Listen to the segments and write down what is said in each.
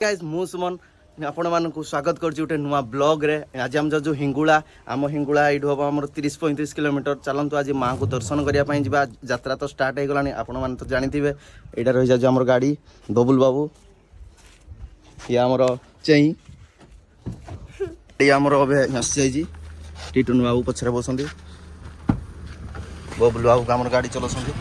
Guys मु सुमन आपण मानकु स्वागत करछि उठे नुवा ब्लॉग रे। आज हम जो हिंगुला आम हिंगुला एठु हम हमर 30-35 किलोमीटर चलंतु आज मां को दर्शन करिया पई जिबा। यात्रा तो स्टार्ट हे गलानी आपण मान तो जानिथिबे। एटा रहि जा हमर गाड़ी बबुल बाबू या हमर चई या हमर अबे नस जाई जी टिटुन बाबू पछरे बसंदी बबुल बाबू का हमर गाड़ी चलसंदी।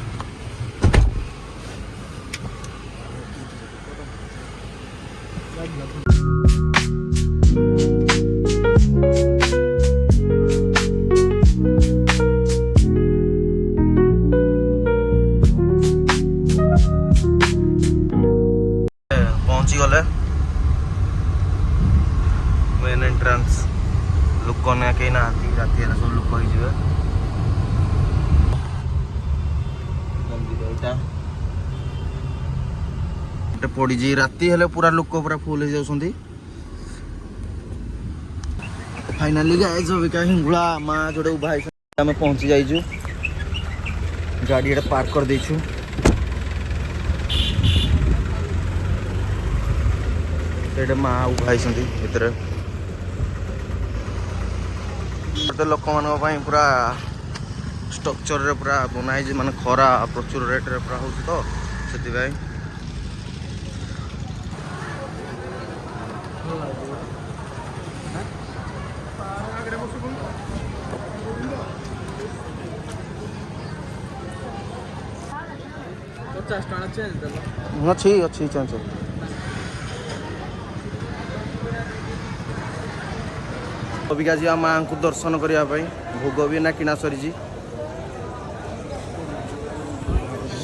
पहुंची गले मेन एंट्रेंस लोक ने कहीं ना राति सब लोक मंदिर पड़ी जी राति हेले पूरा लोक पूरा फुल हो जाउछंती। फाइनली गाइस अबिका हिंगुला मां जोडे उभा है हमें पहुंची जाइजु। गाड़ी एटा पार्क कर देछु। एटा मां उभा है भीतर तो लोक मान पूरा स्ट्रक्चर रे पूरा बनाई माने खरा प्रचुर रेट रे पूरा हो तो सेति भाई अच्छी अच्छी चांस अबिका जी माँ को दर्शन करने भोग भी ना किना सरी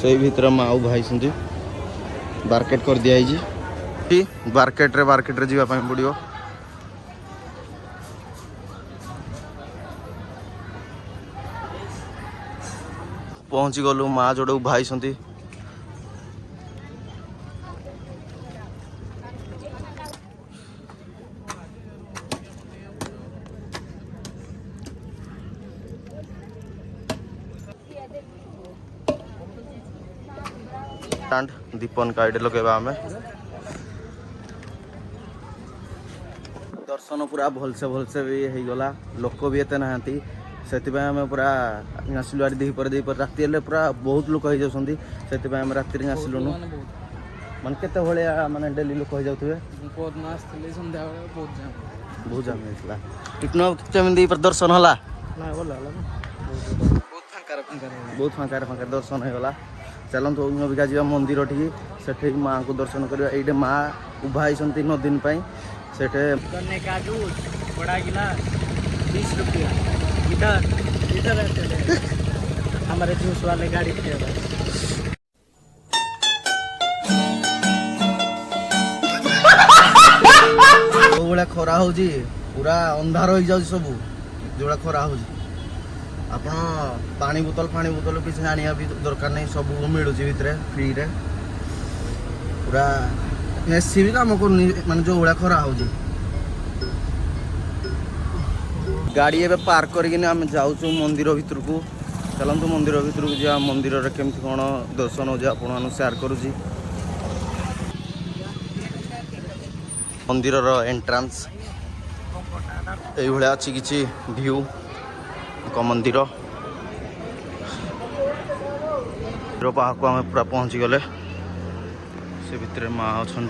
से भीतर माँ भाई मार्केट कर दिखाई मार्केट रे जावाई पड़ो। पहुँची गलु माँ जोड़े भाई दीपन काइड लगे आम दर्शन पूरा भलसे भलसे भी हो गला। लोक भी एते नहांती से आम पूरा आसलु आड़ी दीपर राति हेल्ले पूरा बहुत लोक हो जाती से आम राति आसलुनु माने केते भलिया माने डेली लोक हो जाउथबे बहुत जाम होइतला। टिकनो चमिंदी पर दर्शन होला ना होला बहुत फांकार दर्शन हो गला। चलतु अबिका जा मंदिर ठी से माँ को दर्शन करवा। ये माँ उभा होती 9 दिन से बड़ा गिलास 20 रुपया इधर हमारे जूस वाले गाड़ी जो खरा हो पूरा अंधार हो जाए सब जो खरा हो आप पानी बोतल किसी आनिया भी दरकार नहीं सब मिलूँ भितर फ्री रे पूरा एसी भी काम कर मान जो भाया खरा हो गाड़ी एवं पार्क करके आम जाऊँ मंदिर भितर को। चलतु मंदिर भितर को जा मंदिर केमती कौन दर्शन हो आप सेयार करुँची मंदिर एंट्रांस ये अच्छी किसी व्यू मंदिर पाक आम पूरा पहुँची गले से भितर माँ अच्छा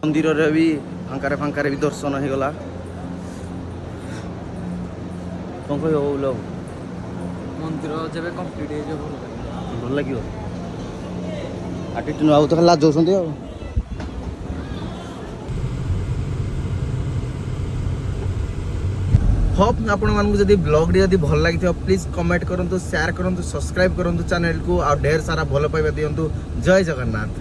मंदिर रे भी फांकार भी दर्शन हो गला। कौन कह मंदिर जब कंप्लीट भल लगे आटिट्यूड आउ तो लाज होप आपण मानक जदि ब्लॉग जदि भल लगी प्लीज कमेंट करंतु शेयर करंतु सब्सक्राइब करंतु चैनल को और ढेर सारा भल पाइबा दियंतु। जय जगन्नाथ।